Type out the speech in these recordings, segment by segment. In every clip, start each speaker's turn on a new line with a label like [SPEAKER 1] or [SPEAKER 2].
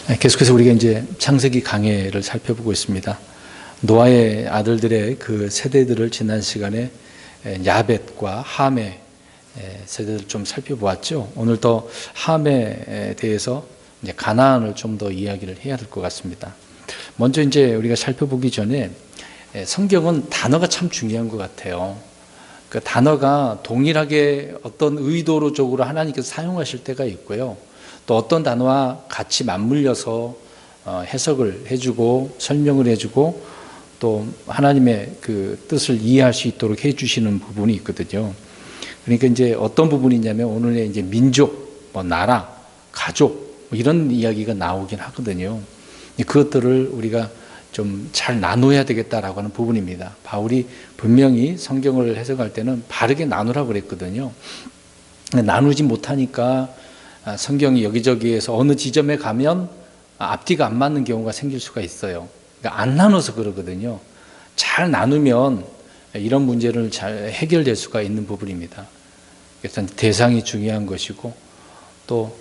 [SPEAKER 1] 계속해서 우리가 이제 창세기 강해를 살펴보고 있습니다. 노아의 아들들의 그 세대들을 지난 시간에 야벳과 함의 세대를 좀 살펴보았죠. 오늘 더 함에 대해서 이제 가나안을 좀 더 이야기를 해야 될 것 같습니다. 먼저 이제 우리가 살펴보기 전에 성경은 단어가 참 중요한 것 같아요. 그 단어가 동일하게 어떤 의도적으로 하나님께서 사용하실 때가 있고요. 또 어떤 단어와 같이 맞물려서 해석을 해주고 설명을 해주고 또 하나님의 그 뜻을 이해할 수 있도록 해주시는 부분이 있거든요. 그러니까 이제 어떤 부분이냐면 오늘의 이제 민족, 나라, 가족 이런 이야기가 나오긴 하거든요. 그것들을 우리가 좀 잘 나눠야 되겠다라고 하는 부분입니다. 바울이 분명히 성경을 해석할 때는 바르게 나누라고 그랬거든요. 나누지 못하니까 성경이 여기저기에서 어느 지점에 가면 앞뒤가 안 맞는 경우가 생길 수가 있어요. 그러니까 안 나눠서 그러거든요. 잘 나누면 이런 문제를 잘 해결될 수가 있는 부분입니다. 그래서 대상이 중요한 것이고 또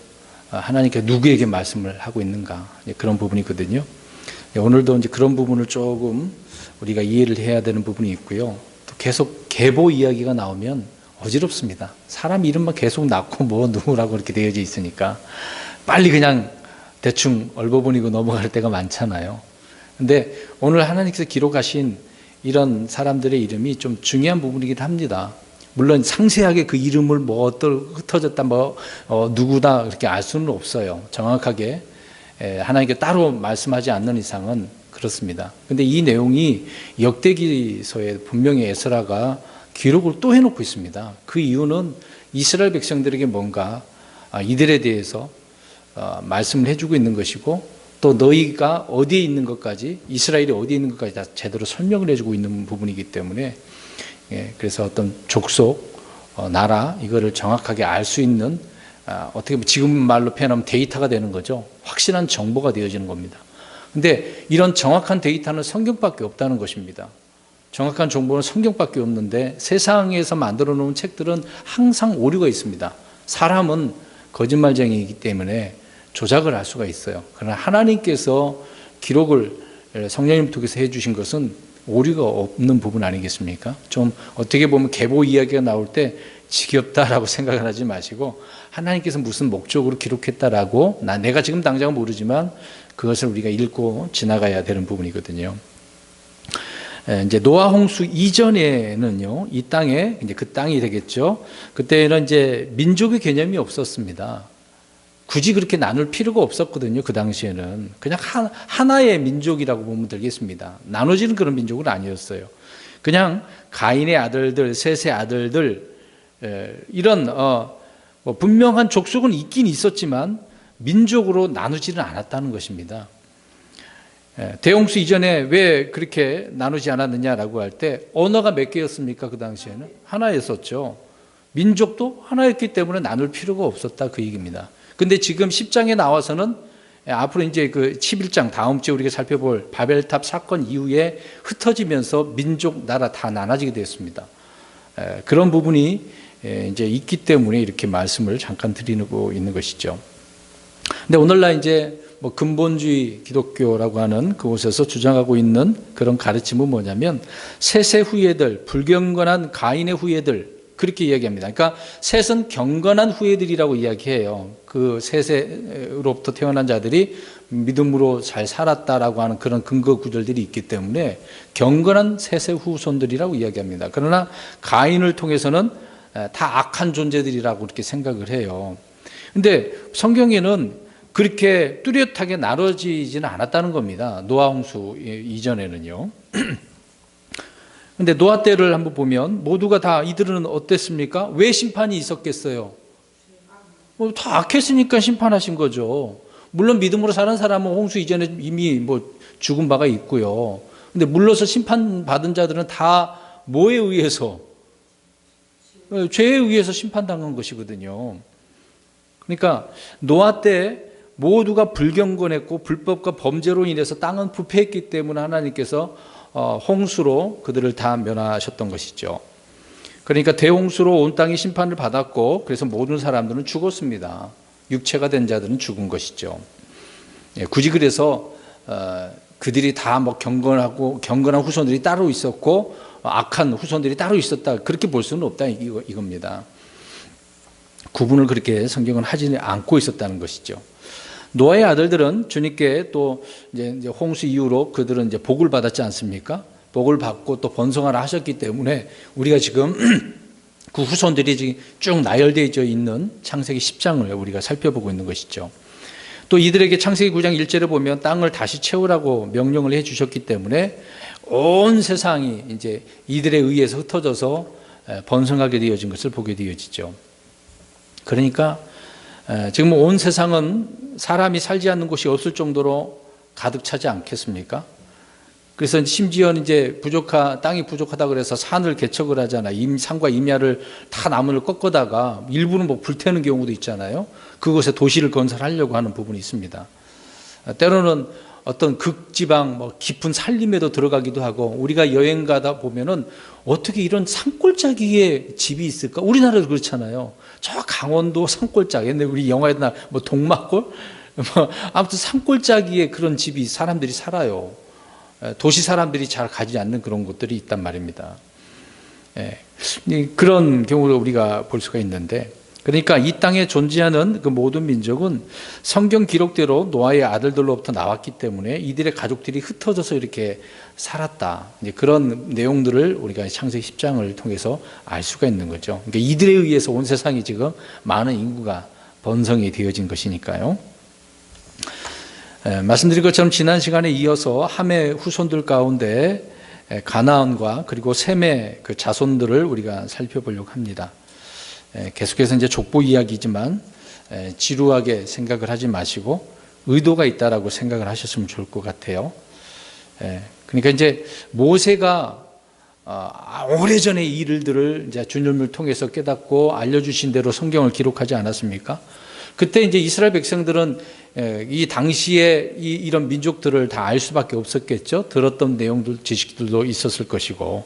[SPEAKER 1] 하나님께 누구에게 말씀을 하고 있는가 그런 부분이거든요. 오늘도 이제 그런 부분을 조금 우리가 이해를 해야 되는 부분이 있고요. 또 계속 계보 이야기가 나오면 어지럽습니다. 사람 이름만 계속 낳고 뭐 누구라고 이렇게 되어져 있으니까 빨리 그냥 대충 얼버무리고 넘어갈 때가 많잖아요. 근데 오늘 하나님께서 기록하신 이런 사람들의 이름이 좀 중요한 부분이긴 합니다. 물론 상세하게 그 이름을 뭐 흩어졌다 누구다 그렇게 알 수는 없어요. 정확하게 하나님께 따로 말씀하지 않는 이상은 그렇습니다. 근데 이 내용이 역대기서에 분명히 에스라가 기록을 또 해놓고 있습니다. 그 이유는 이스라엘 백성들에게 뭔가 이들에 대해서 말씀을 해주고 있는 것이고 또 너희가 어디에 있는 것까지 이스라엘이 어디에 있는 것까지 다 제대로 설명을 해주고 있는 부분이기 때문에 그래서 어떤 족속, 나라 이거를 정확하게 알 수 있는 어떻게 보면 지금 말로 표현하면 데이터가 되는 거죠. 확실한 정보가 되어지는 겁니다. 근데 이런 정확한 데이터는 성경밖에 없다는 것입니다. 정확한 정보는 성경밖에 없는데 세상에서 만들어 놓은 책들은 항상 오류가 있습니다. 사람은 거짓말쟁이이기 때문에 조작을 할 수가 있어요. 그러나 하나님께서 기록을 성령님 통해서 해주신 것은 오류가 없는 부분 아니겠습니까? 좀 어떻게 보면 계보 이야기가 나올 때 지겹다라고 생각을 하지 마시고 하나님께서 무슨 목적으로 기록했다라고 내가 지금 당장은 모르지만 그것을 우리가 읽고 지나가야 되는 부분이거든요. 이제 노아 홍수 이전에는요, 이 땅에 이제 그 땅이 되겠죠. 그때는 이제 민족의 개념이 없었습니다. 굳이 그렇게 나눌 필요가 없었거든요. 그 당시에는 그냥 하나의 민족이라고 보면 되겠습니다. 나눠지는 그런 민족은 아니었어요. 그냥 가인의 아들들, 셋의 아들들 이런 분명한 족속은 있긴 있었지만 민족으로 나누지는 않았다는 것입니다. 대홍수 이전에 왜 그렇게 나누지 않았느냐라고 할 때 언어가 몇 개였습니까? 그 당시에는 하나였었죠. 민족도 하나였기 때문에 나눌 필요가 없었다 그 얘기입니다. 근데 지금 10장에 나와서는 앞으로 이제 그 11장 다음 주에 우리가 살펴볼 바벨탑 사건 이후에 흩어지면서 민족, 나라 다 나눠지게 되었습니다. 그런 부분이 이제 있기 때문에 이렇게 말씀을 잠깐 드리고 있는 것이죠. 근데 오늘날 이제 근본주의 기독교라고 하는 그곳에서 주장하고 있는 그런 가르침은 뭐냐면 셋의 후예들, 불경건한 가인의 후예들 그렇게 이야기합니다. 그러니까 셋은 경건한 후예들이라고 이야기해요. 그 셋으로부터 태어난 자들이 믿음으로 잘 살았다라고 하는 그런 근거 구절들이 있기 때문에 경건한 셋의 후손들이라고 이야기합니다. 그러나 가인을 통해서는 다 악한 존재들이라고 이렇게 생각을 해요. 근데 성경에는 그렇게 뚜렷하게 나눠지지는 않았다는 겁니다. 노아 홍수 이전에는요. 근데 노아 때를 한번 보면 모두가 다 이들은 어땠습니까? 왜 심판이 있었겠어요? 다 악했으니까 심판하신 거죠. 물론 믿음으로 사는 사람은 홍수 이전에 이미 죽은 바가 있고요. 근데 물러서 심판받은 자들은 다 뭐에 의해서? 죄에 의해서 심판당한 것이거든요. 그러니까 노아 때 모두가 불경건했고 불법과 범죄로 인해서 땅은 부패했기 때문에 하나님께서 홍수로 그들을 다 멸하셨던 것이죠. 그러니까 대홍수로 온 땅이 심판을 받았고 그래서 모든 사람들은 죽었습니다. 육체가 된 자들은 죽은 것이죠. 굳이 그래서 그들이 다 뭐 경건한 후손들이 따로 있었고 악한 후손들이 따로 있었다 그렇게 볼 수는 없다 이겁니다. 구분을 그렇게 성경은 하지 않고 있었다는 것이죠. 노아의 아들들은 주님께 또 이제 홍수 이후로 그들은 이제 복을 받았지 않습니까? 복을 받고 또 번성하라 하셨기 때문에 우리가 지금 그 후손들이 지금 쭉 나열되어 있는 창세기 10장을 우리가 살펴보고 있는 것이죠. 또 이들에게 창세기 9장 1절에 보면 땅을 다시 채우라고 명령을 해 주셨기 때문에 온 세상이 이제 이들에 의해서 흩어져서 번성하게 되어진 것을 보게 되어지죠. 그러니까 지금 온 세상은 사람이 살지 않는 곳이 없을 정도로 가득 차지 않겠습니까? 그래서 심지어 이제 땅이 부족하다 그래서 산을 개척을 하잖아. 산과 임야를 다 나무를 꺾어다가 일부는 뭐 불태우는 경우도 있잖아요. 그곳에 도시를 건설하려고 하는 부분이 있습니다. 때로는 어떤 극지방 뭐 깊은 산림에도 들어가기도 하고 우리가 여행 가다 보면은 어떻게 이런 산골짜기에 집이 있을까? 우리나라도 그렇잖아요. 저 강원도 산골짜기. 옛날에 우리 영화에 뭐 동막골? 뭐 아무튼 산골짜기에 그런 집이 사람들이 살아요. 도시 사람들이 잘 가지 않는 그런 곳들이 있단 말입니다. 그런 경우를 우리가 볼 수가 있는데, 그러니까 이 땅에 존재하는 그 모든 민족은 성경 기록대로 노아의 아들들로부터 나왔기 때문에 이들의 가족들이 흩어져서 이렇게 살았다. 이제 그런 내용들을 우리가 창세기 10장을 통해서 알 수가 있는 거죠. 그러니까 이들에 의해서 온 세상이 지금 많은 인구가 번성이 되어진 것이니까요. 말씀드린 것처럼 지난 시간에 이어서 함의 후손들 가운데 가나안과 그리고 셈의 그 자손들을 우리가 살펴보려고 합니다. 계속해서 이제 족보 이야기지만 지루하게 생각을 하지 마시고 의도가 있다라고 생각을 하셨으면 좋을 것 같아요. 그러니까 이제 모세가 오래전에 이 일들을 이제 주님을 통해서 깨닫고 알려주신 대로 성경을 기록하지 않았습니까? 그때 이제 이스라엘 백성들은 이 당시에 이런 민족들을 다 알 수밖에 없었겠죠. 들었던 내용들, 지식들도 있었을 것이고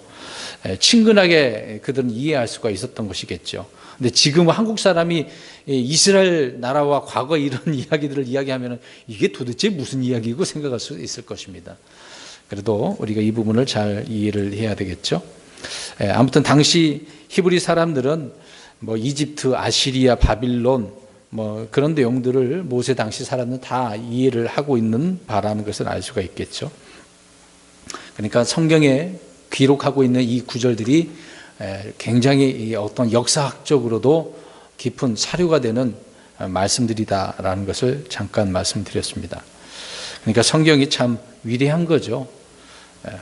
[SPEAKER 1] 친근하게 그들은 이해할 수가 있었던 것이겠죠. 근데 지금 한국 사람이 이스라엘 나라와 과거 이런 이야기들을 이야기하면 이게 도대체 무슨 이야기고 생각할 수 있을 것입니다. 그래도 우리가 이 부분을 잘 이해를 해야 되겠죠. 아무튼 당시 히브리 사람들은 뭐 이집트, 아시리아, 바빌론 뭐 그런 내용들을 모세 당시 사람은 다 이해를 하고 있는 바라는 것을 알 수가 있겠죠. 그러니까 성경에 기록하고 있는 이 구절들이 굉장히 어떤 역사학적으로도 깊은 사료가 되는 말씀들이다라는 것을 잠깐 말씀드렸습니다. 그러니까 성경이 참 위대한 거죠.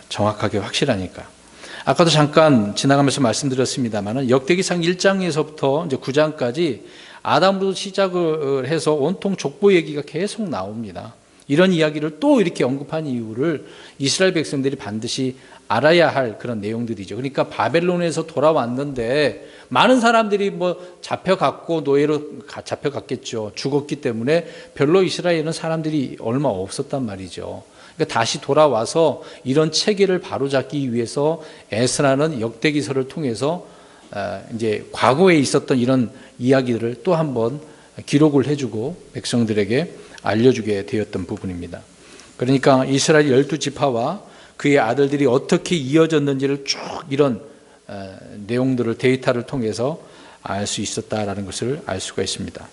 [SPEAKER 1] 정확하게 확실하니까. 아까도 잠깐 지나가면서 말씀드렸습니다만 역대기상 1장에서부터 이제 9장까지 아담부터 시작을 해서 온통 족보 얘기가 계속 나옵니다. 이런 이야기를 또 이렇게 언급한 이유를 이스라엘 백성들이 반드시 알아야 할 그런 내용들이죠. 그러니까 바벨론에서 돌아왔는데 많은 사람들이 뭐 잡혀갔고 노예로 잡혀갔겠죠. 죽었기 때문에 별로 이스라엘은 사람들이 얼마 없었단 말이죠. 그러니까 다시 돌아와서 이런 체계를 바로잡기 위해서 에스라는 역대기서를 통해서 이제 과거에 있었던 이런 이야기들을 또 한번 기록을 해주고 백성들에게 알려주게 되었던 부분입니다. 그러니까 이스라엘 12지파와 그의 아들들이 어떻게 이어졌는지를 쭉 이런 내용들을 데이터를 통해서 알 수 있었다라는 것을 알 수가 있습니다.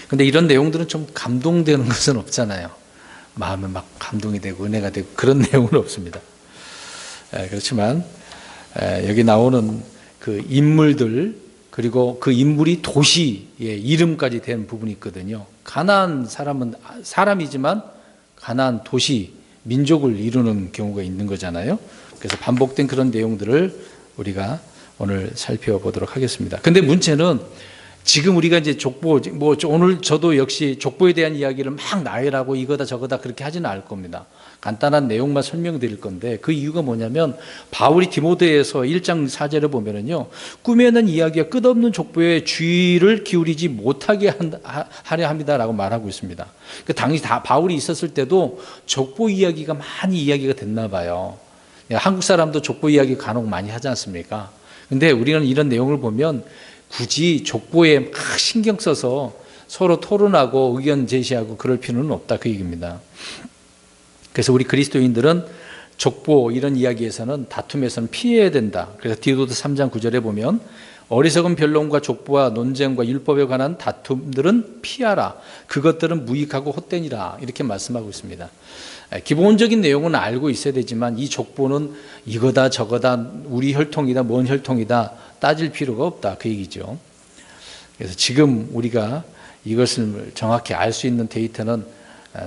[SPEAKER 1] 그런데 이런 내용들은 좀 감동되는 것은 없잖아요. 마음에 막 감동이 되고 은혜가 되고 그런 내용은 없습니다. 그렇지만 여기 나오는 그 인물들 그리고 그 인물이 도시의 이름까지 된 부분이 있거든요. 가나안 사람은 사람이지만 가나안 도시 민족을 이루는 경우가 있는 거잖아요. 그래서 반복된 그런 내용들을 우리가 오늘 살펴보도록 하겠습니다. 근데 문제는 지금 우리가 이제 족보, 뭐 오늘 저도 역시 족보에 대한 이야기를 막 나열하고 이거다 저거다 그렇게 하지는 않을 겁니다. 간단한 내용만 설명드릴 건데 그 이유가 뭐냐면 바울이 디모데에서 1장 4절에 보면은요 꾸며낸 이야기가 끝없는 족보에 주의를 기울이지 못하게 하려 합니다라고 말하고 있습니다. 그 당시 다 바울이 있었을 때도 족보 이야기가 많이 이야기가 됐나 봐요. 한국 사람도 족보 이야기 간혹 많이 하지 않습니까? 근데 우리는 이런 내용을 보면 굳이 족보에 막 신경 써서 서로 토론하고 의견 제시하고 그럴 필요는 없다, 그 얘기입니다. 그래서 우리 그리스도인들은 족보 이런 이야기에서는 다툼에서는 피해야 된다. 그래서 디도서 3장 9절에 보면 어리석은 변론과 족보와 논쟁과 율법에 관한 다툼들은 피하라. 그것들은 무익하고 헛되니라. 이렇게 말씀하고 있습니다. 기본적인 내용은 알고 있어야 되지만 이 족보는 이거다 저거다 우리 혈통이다 뭔 혈통이다 따질 필요가 없다, 그 얘기죠. 그래서 지금 우리가 이것을 정확히 알 수 있는 데이터는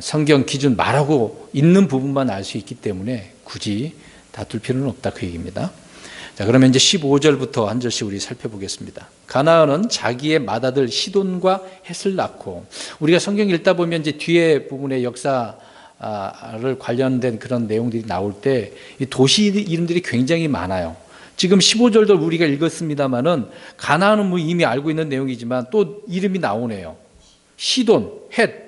[SPEAKER 1] 성경 기준 말하고 있는 부분만 알 수 있기 때문에 굳이 다툴 필요는 없다, 그 얘기입니다. 자, 그러면 이제 15절부터 한 절씩 우리 살펴보겠습니다. 가나안은 자기의 맏아들 시돈과 헷을 낳고, 우리가 성경 읽다 보면 이제 뒤에 부분의 역사를 관련된 그런 내용들이 나올 때 이 도시 이름들이 굉장히 많아요. 지금 15절도 우리가 읽었습니다만은 가나안은 뭐 이미 알고 있는 내용이지만 또 이름이 나오네요. 시돈, 헷.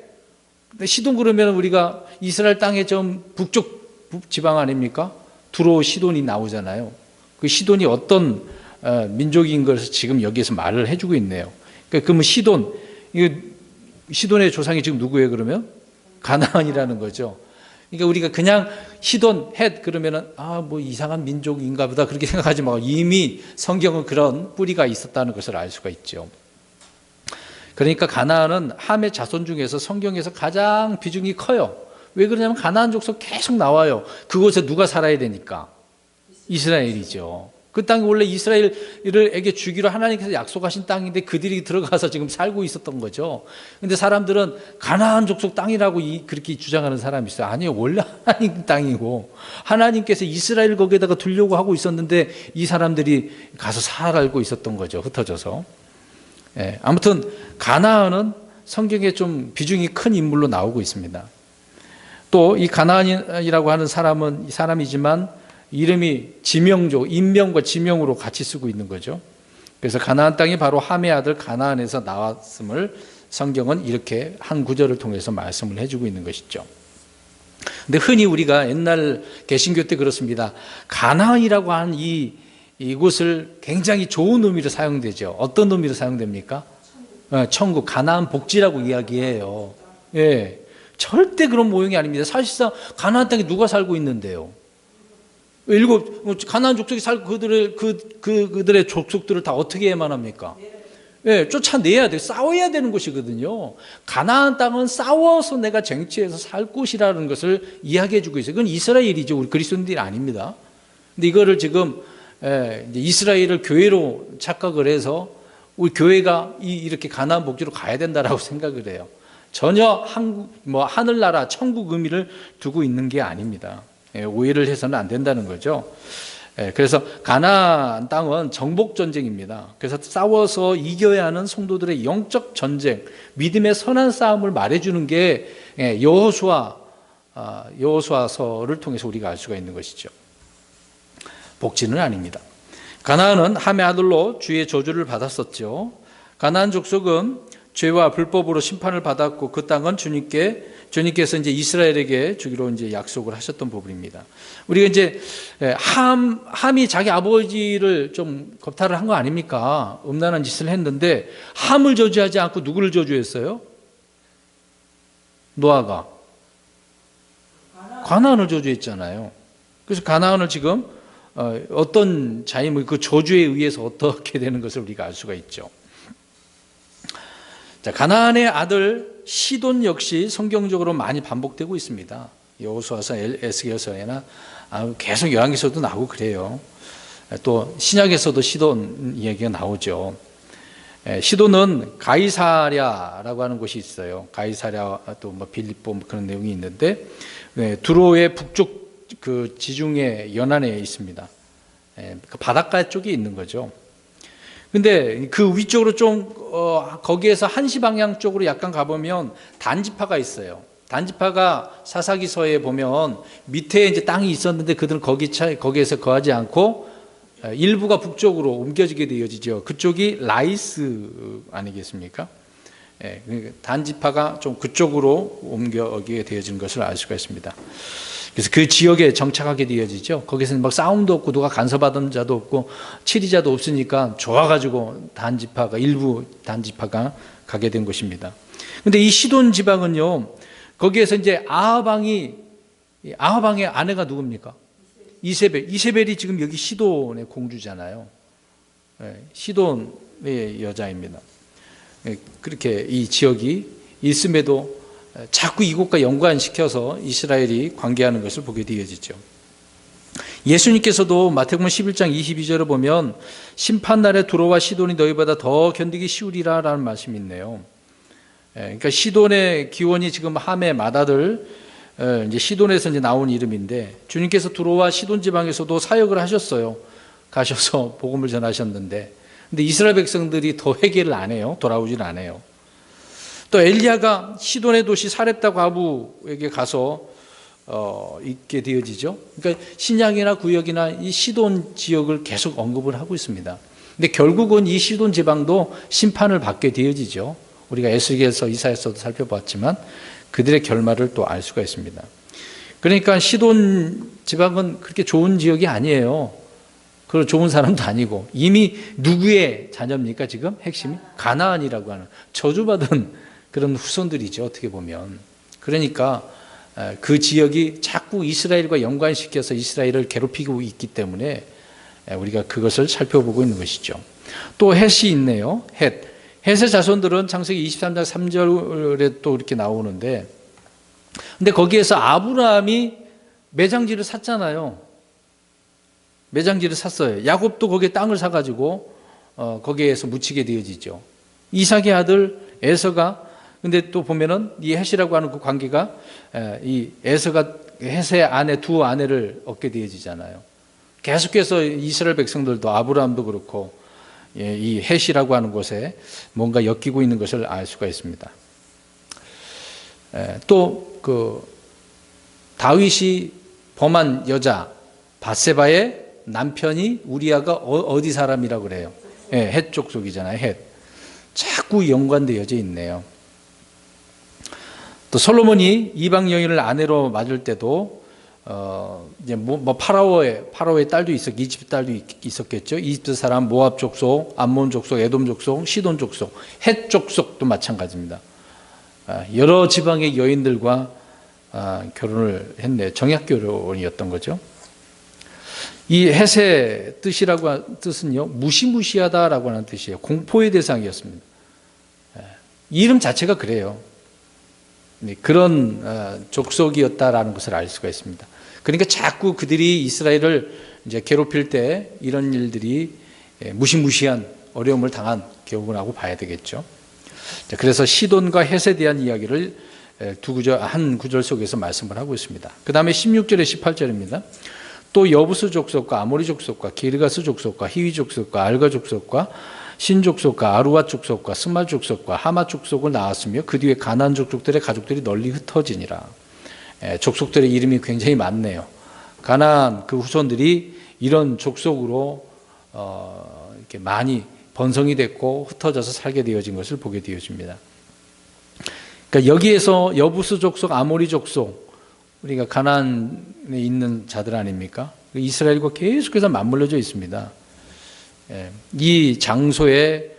[SPEAKER 1] 시돈 그러면 우리가 이스라엘 땅의 좀 북쪽 지방 아닙니까? 두로 시돈이 나오잖아요. 그 시돈이 어떤 민족인 것을 지금 여기에서 말을 해주고 있네요. 그러면 시돈, 시돈의 조상이 지금 누구예요? 그러면 가나안이라는 거죠. 그러니까 우리가 그냥 시돈, 헷 그러면은 뭐 이상한 민족인가 보다 그렇게 생각하지 말고 이미 성경은 그런 뿌리가 있었다는 것을 알 수가 있죠. 그러니까 가나안은 함의 자손 중에서 성경에서 가장 비중이 커요. 왜 그러냐면 가나안 족속 계속 나와요. 그곳에 누가 살아야 되니까? 이스라엘이죠. 그 땅이 원래 이스라엘에게 주기로 하나님께서 약속하신 땅인데 그들이 들어가서 지금 살고 있었던 거죠. 근데 사람들은 가나안 족속 땅이라고 그렇게 주장하는 사람이 있어요. 아니요, 원래 하나님 땅이고 하나님께서 이스라엘 거기에다가 두려고 하고 있었는데 이 사람들이 가서 살고 있었던 거죠, 흩어져서. 예, 아무튼 가나안은 성경에 좀 비중이 큰 인물로 나오고 있습니다. 또 이 가나안이라고 하는 사람이지만 이름이 지명조, 인명과 지명으로 같이 쓰고 있는 거죠. 그래서 가나안 땅이 바로 함의 아들 가나안에서 나왔음을 성경은 이렇게 한 구절을 통해서 말씀을 해주고 있는 것이죠. 근데 흔히 우리가 옛날 개신교 때 그렇습니다. 가나안이라고 하는 이곳을 굉장히 좋은 의미로 사용되죠. 어떤 의미로 사용됩니까? 천국, 가나안 복지라고 이야기해요. 예, 절대 그런 모형이 아닙니다. 사실상 가나안 땅에 누가 살고 있는데요? 가나안 족속이 살고 그들의 족속들을 다 어떻게 해야만 합니까? 예, 쫓아내야 돼요. 싸워야 되는 곳이거든요. 가나안 땅은 싸워서 내가 쟁취해서 살 곳이라는 것을 이야기해 주고 있어요. 그건 이스라엘이죠. 우리 그리스도인들이 아닙니다. 근데 이거를 지금 이스라엘을 교회로 착각을 해서 우리 교회가 이렇게 가나안 복지로 가야 된다라고 생각을 해요. 전혀 하늘나라 천국 의미를 두고 있는 게 아닙니다. 오해를 해서는 안 된다는 거죠. 그래서 가나안 땅은 정복 전쟁입니다. 그래서 싸워서 이겨야 하는 성도들의 영적 전쟁, 믿음의 선한 싸움을 말해주는 게 여호수아서를 통해서 우리가 알 수가 있는 것이죠. 복지는 아닙니다. 가나안은 함의 아들로 주의 저주를 받았었죠. 가나안 족속은 죄와 불법으로 심판을 받았고 그 땅은 주님께서 이제 이스라엘에게 주기로 이제 약속을 하셨던 부분입니다. 우리가 이제 함이 자기 아버지를 좀 겁탈을 한 거 아닙니까? 음란한 짓을 했는데 함을 저주하지 않고 누구를 저주했어요? 노아가 가나안을 저주했잖아요. 그래서 가나안을 지금 어떤 자임의 그 저주에 의해서 어떻게 되는 것을 우리가 알 수가 있죠. 자, 가나안의 아들 시돈 역시 성경적으로 많이 반복되고 있습니다. 여호수아서, 에스겔서에나 계속 열왕기서도 나오고 그래요. 또 신약에서도 시돈 이야기가 나오죠. 시돈은 가이사랴라고 하는 곳이 있어요. 가이사랴 또 빌립보 그런 내용이 있는데 두로의 북쪽 그 지중해 연안에 있습니다. 그 바닷가 쪽에 있는 거죠. 근데 그 위쪽으로 좀 거기에서 한시 방향 쪽으로 약간 가보면 단지파가 있어요. 단지파가 사사기서에 보면 밑에 이제 땅이 있었는데 그들은 거기에서 거하지 않고 일부가 북쪽으로 옮겨지게 되어지죠. 그쪽이 라이스 아니겠습니까? 단지파가 좀 그쪽으로 옮겨지게 되어진 것을 알 수가 있습니다. 그래서 그 지역에 정착하게 되어지죠. 거기서는 막 싸움도 없고 누가 간섭하던 자도 없고 치리자도 없으니까 좋아가지고 일부 단지파가 가게 된 것입니다. 근데 이 시돈 지방은요, 거기에서 이제 아합왕의 아내가 누굽니까? 이세벨이 지금 여기 시돈의 공주잖아요. 시돈의 여자입니다. 그렇게 이 지역이 있음에도 자꾸 이곳과 연관시켜서 이스라엘이 관계하는 것을 보게 되어지죠. 예수님께서도 마태복음 11장 22절을 보면 심판날에 두로와 시돈이 너희보다 더 견디기 쉬우리라 라는 말씀이 있네요. 그러니까 시돈의 기원이 지금 함의 맏아들 이제 시돈에서 이제 나온 이름인데, 주님께서 두로와 시돈 지방에서도 사역을 하셨어요. 가셔서 복음을 전하셨는데, 근데 이스라엘 백성들이 더 회개를 안 해요. 돌아오질 않아요. 또 엘리야가 시돈의 도시 사렙다 과부에게 가서 있게 되어지죠. 그러니까 신약이나 구역이나 이 시돈 지역을 계속 언급을 하고 있습니다. 근데 결국은 이 시돈 지방도 심판을 받게 되어지죠. 우리가 에스겔서 이사야서도 살펴봤지만 그들의 결말을 또 알 수가 있습니다. 그러니까 시돈 지방은 그렇게 좋은 지역이 아니에요. 그리고 좋은 사람도 아니고, 이미 누구의 자녀입니까? 지금 핵심이 가나안이라고 하는 저주받은 그런 후손들이죠, 어떻게 보면. 그러니까 그 지역이 자꾸 이스라엘과 연관시켜서 이스라엘을 괴롭히고 있기 때문에 우리가 그것을 살펴보고 있는 것이죠. 또 헷이 있네요. 헷의 자손들은 창세기 23장 3절에 또 이렇게 나오는데, 근데 거기에서 아브라함이 매장지를 샀잖아요. 매장지를 샀어요. 야곱도 거기에 땅을 사가지고 거기에서 묻히게 되어지죠. 이삭의 아들 에서가, 근데 또 보면은 이 헷이라고 하는 그 관계가, 이 에서가 헷의 아내 두 아내를 얻게 되어지잖아요. 계속해서 이스라엘 백성들도 아브라함도 그렇고 이 헷이라고 하는 곳에 뭔가 엮이고 있는 것을 알 수가 있습니다. 또 그 다윗이 범한 여자 밧세바의 남편이 우리아가 어디 사람이라고 그래요? 헷 족속이잖아요. 헷. 자꾸 연관되어져 있네요. 또 솔로몬이 이방 여인을 아내로 맞을 때도 이제 파라오의 딸도 이집트 딸도 있었겠죠. 이집트 사람, 모압 족속, 암몬 족속, 에돔 족속, 시돈 족속, 헷 족속도 마찬가지입니다. 여러 지방의 여인들과 결혼을 했네요. 정약 결혼이었던 거죠. 이 헷의 뜻은요, 무시무시하다라고 하는 뜻이에요. 공포의 대상이었습니다. 이름 자체가 그래요. 그런 족속이었다라는 것을 알 수가 있습니다. 그러니까 자꾸 그들이 이스라엘을 이제 괴롭힐 때 이런 일들이 무시무시한 어려움을 당한 경우라고 봐야 되겠죠. 그래서 시돈과 헷에 대한 이야기를 한 구절 속에서 말씀을 하고 있습니다. 그 다음에 16절에 18절입니다. 또 여부스 족속과 아모리 족속과 기르가스 족속과 히위 족속과 알가 족속과 신 족속과 아루와 족속과 스말 족속과 하마 족속을 낳았으며 그 뒤에 가나안 족속들의 가족들이 널리 흩어지니라. 족속들의 이름이 굉장히 많네요. 가나안 그 후손들이 이런 족속으로 이렇게 많이 번성이 됐고 흩어져서 살게 되어진 것을 보게 되어집니다. 그러니까 여기에서 여부스 족속, 아모리 족속, 우리가 가나안에 있는 자들 아닙니까? 이스라엘과 계속해서 맞물려져 있습니다. 이 장소에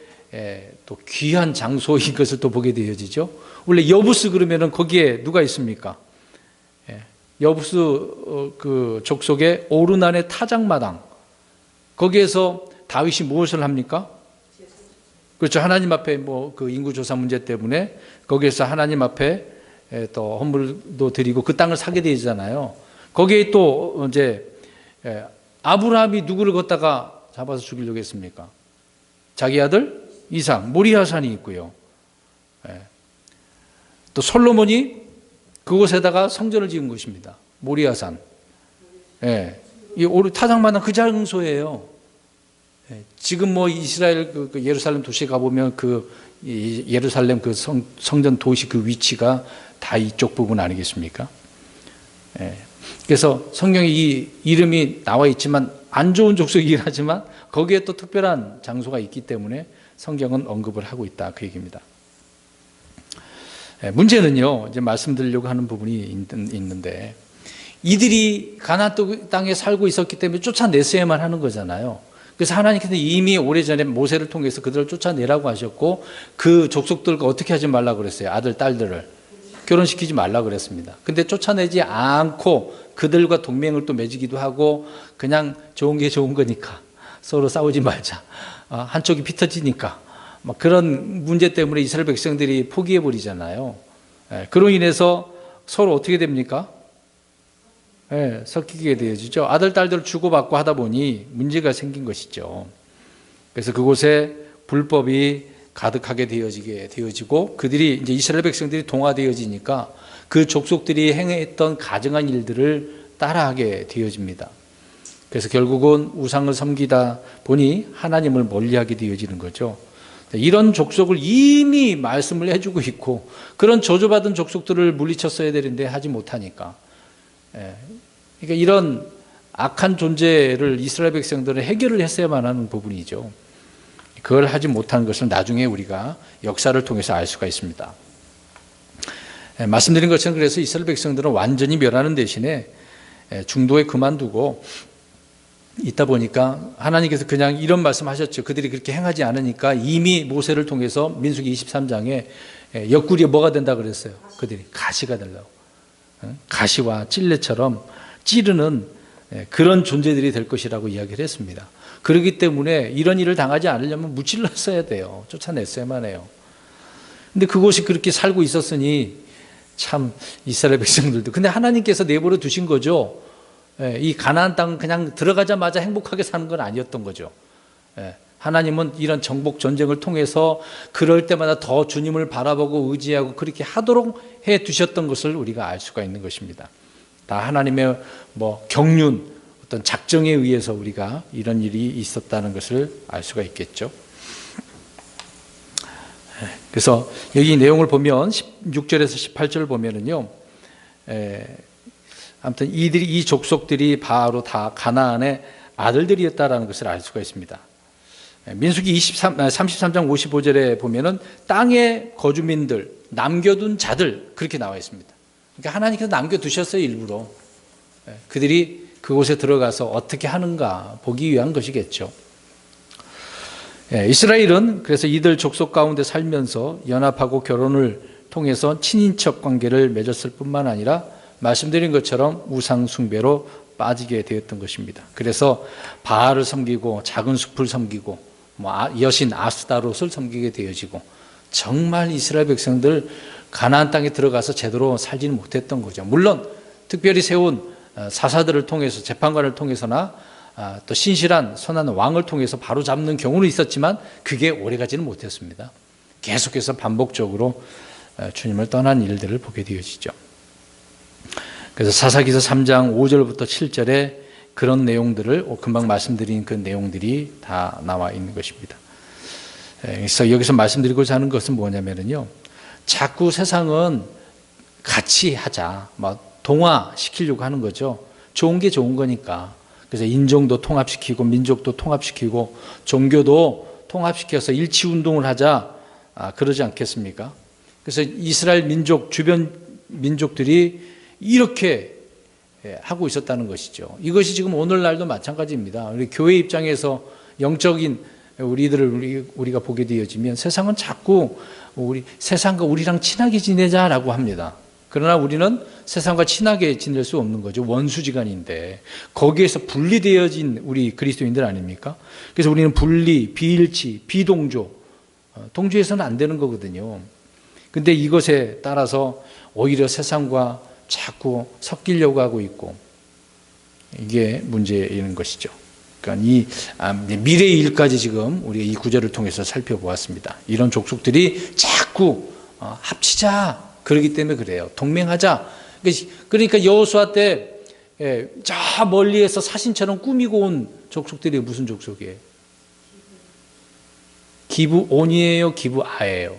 [SPEAKER 1] 또 귀한 장소인 것을 또 보게 되어지죠. 원래 여부스 그러면은 거기에 누가 있습니까? 여부스 그 족속의 오르난의 타작마당, 거기에서 다윗이 무엇을 합니까? 그렇죠. 하나님 앞에 그 인구조사 문제 때문에 거기에서 하나님 앞에 또 헌물도 드리고 그 땅을 사게 되잖아요. 거기에 또 이제 아브라함이 누구를 걷다가 잡아서 죽이려고 했습니까? 자기 아들 이삭, 모리아산이 있고요. 또 솔로몬이 그곳에다가 성전을 지은 것입니다. 모리아산. 이 타작마당 그 장소예요. 지금 이스라엘 그 예루살렘 도시에 가보면 그 예루살렘 그 성전 도시 그 위치가 다 이쪽 부분 아니겠습니까? 그래서 성경에 이 이름이 나와 있지만 안 좋은 족속이긴 하지만 거기에 또 특별한 장소가 있기 때문에 성경은 언급을 하고 있다, 그 얘기입니다. 문제는요, 이제 말씀드리려고 하는 부분이 있는데, 이들이 가나안 땅에 살고 있었기 때문에 쫓아냈어야만 하는 거잖아요. 그래서 하나님께서 이미 오래전에 모세를 통해서 그들을 쫓아내라고 하셨고 그 족속들과 어떻게 하지 말라고 그랬어요? 아들, 딸들을 결혼시키지 말라고 그랬습니다. 근데 쫓아내지 않고 그들과 동맹을 또 맺기도 하고 그냥 좋은 게 좋은 거니까 서로 싸우지 말자. 한쪽이 피 터지니까. 막 그런 문제 때문에 이스라엘 백성들이 포기해버리잖아요. 그로 인해서 서로 어떻게 됩니까? 섞이게 되어지죠. 아들, 딸들을 주고받고 하다 보니 문제가 생긴 것이죠. 그래서 그곳에 불법이 가득하게 되어지고 그들이 이제 이스라엘 백성들이 동화되어지니까 그 족속들이 행했던 가증한 일들을 따라하게 되어집니다. 그래서 결국은 우상을 섬기다 보니 하나님을 멀리하게 되어지는 거죠. 이런 족속을 이미 말씀을 해주고 있고 그런 저주받은 족속들을 물리쳤어야 되는데 하지 못하니까. 그러니까 이런 악한 존재를 이스라엘 백성들은 해결을 했어야만 하는 부분이죠. 그걸 하지 못한 것을 나중에 우리가 역사를 통해서 알 수가 있습니다. 말씀드린 것처럼 그래서 이스라엘 백성들은 완전히 멸하는 대신에 중도에 그만두고 있다 보니까 하나님께서 그냥 이런 말씀하셨죠. 그들이 그렇게 행하지 않으니까 이미 모세를 통해서 민수기 23장에 옆구리에 뭐가 된다 그랬어요. 그들이 가시가 되려고. 가시와 찔레처럼 찌르는 그런 존재들이 될 것이라고 이야기를 했습니다. 그렇기 때문에 이런 일을 당하지 않으려면 무찔렀어야 돼요. 쫓아냈어야만 해요. 근데 그곳이 그렇게 살고 있었으니 참 이스라엘 백성들도 근데 하나님께서 내버려 두신 거죠. 이 가나안 땅은 그냥 들어가자마자 행복하게 사는 건 아니었던 거죠. 하나님은 이런 정복 전쟁을 통해서 그럴 때마다 더 주님을 바라보고 의지하고 그렇게 하도록 해 두셨던 것을 우리가 알 수가 있는 것입니다. 다 하나님의 경륜, 어떤 작정에 의해서 우리가 이런 일이 있었다는 것을 알 수가 있겠죠. 그래서 여기 내용을 보면 16절에서 18절을 보면은요, 아무튼 이 족속들이 바로 다 가나안의 아들들이었다라는 것을 알 수가 있습니다. 민수기 33장 55절에 보면은 땅의 거주민들, 남겨둔 자들 그렇게 나와 있습니다. 그러니까 하나님께서 남겨두셨어요, 일부러. 그들이 그곳에 들어가서 어떻게 하는가 보기 위한 것이겠죠. 이스라엘은 그래서 이들 족속 가운데 살면서 연합하고 결혼을 통해서 친인척 관계를 맺었을 뿐만 아니라 말씀드린 것처럼 우상 숭배로 빠지게 되었던 것입니다. 그래서 바알을 섬기고 작은 숲을 섬기고 여신 아스타롯을 섬기게 되어지고 정말 이스라엘 백성들 가나안 땅에 들어가서 제대로 살지는 못했던 거죠. 물론 특별히 세운 사사들을 통해서 재판관을 통해서나 또 신실한 선한 왕을 통해서 바로 잡는 경우는 있었지만 그게 오래가지는 못했습니다. 계속해서 반복적으로 주님을 떠난 일들을 보게 되어지죠. 그래서 사사기서 3장 5절부터 7절에 그런 내용들을 금방 말씀드린 그 내용들이 다 나와 있는 것입니다. 그래서 여기서 말씀드리고자 하는 것은 뭐냐면요, 자꾸 세상은 같이 하자, 동화시키려고 하는 거죠. 좋은 게 좋은 거니까. 그래서 인종도 통합시키고 민족도 통합시키고 종교도 통합시켜서 일치운동을 하자, 그러지 않겠습니까? 그래서 이스라엘 민족, 주변 민족들이 이렇게 하고 있었다는 것이죠. 이것이 지금 오늘날도 마찬가지입니다. 우리 교회 입장에서 영적인 우리가 보게 되어지면 세상은 자꾸 세상과 우리랑 친하게 지내자라고 합니다. 그러나 우리는 세상과 친하게 지낼 수 없는 거죠. 원수지간인데 거기에서 분리되어진 우리 그리스도인들 아닙니까? 그래서 우리는 분리, 비일치, 비동조, 동조해서는 안 되는 거거든요. 근데 이것에 따라서 오히려 세상과 자꾸 섞이려고 하고 있고 이게 문제인 것이죠. 그러니까 이 미래의 일까지 지금 우리가 이 구절을 통해서 살펴보았습니다. 이런 족속들이 자꾸 합치자 그러기 때문에 그래요. 동맹하자. 그러니까 여호수아 때 저 멀리에서 사신처럼 꾸미고 온 족속들이 무슨 족속이에요? 기브온이에요? 기브아예요?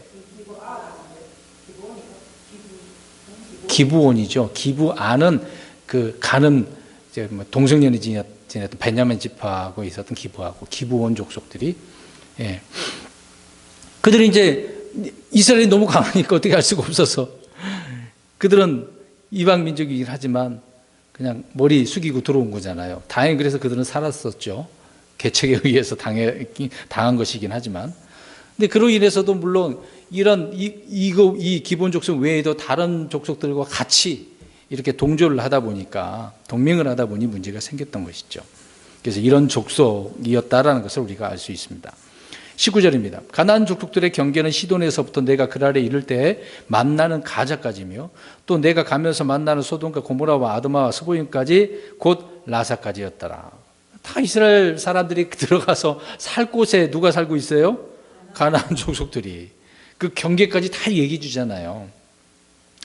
[SPEAKER 1] 기브온이죠. 기브아는 그 가는 이제 동성연이 지냈던 베냐민 지파하고 있었던 기브온 족속들이, 그들이 이제 이스라엘이 너무 강하니까 어떻게 할 수가 없어서 그들은 이방 민족이긴 하지만 그냥 머리 숙이고 들어온 거잖아요. 다행히 그래서 그들은 살았었죠. 계책에 의해서 당한 것이긴 하지만, 근데 그로 인해서도 물론 이 기본 족속 외에도 다른 족속들과 같이 이렇게 동조를 하다 보니까, 동맹을 하다 보니 문제가 생겼던 것이죠. 그래서 이런 족속이었다라는 것을 우리가 알 수 있습니다. 19절입니다. 가나안 족속들의 경계는 시돈에서부터 내가 그 아래 이를 때 만나는 가자까지며, 또 내가 가면서 만나는 소돔과 고모라와 아드마와 스보임까지 곧 라사까지였더라. 다 이스라엘 사람들이 들어가서 살 곳에 누가 살고 있어요? 가나안 족속들이. 그 경계까지 다 얘기해 주잖아요.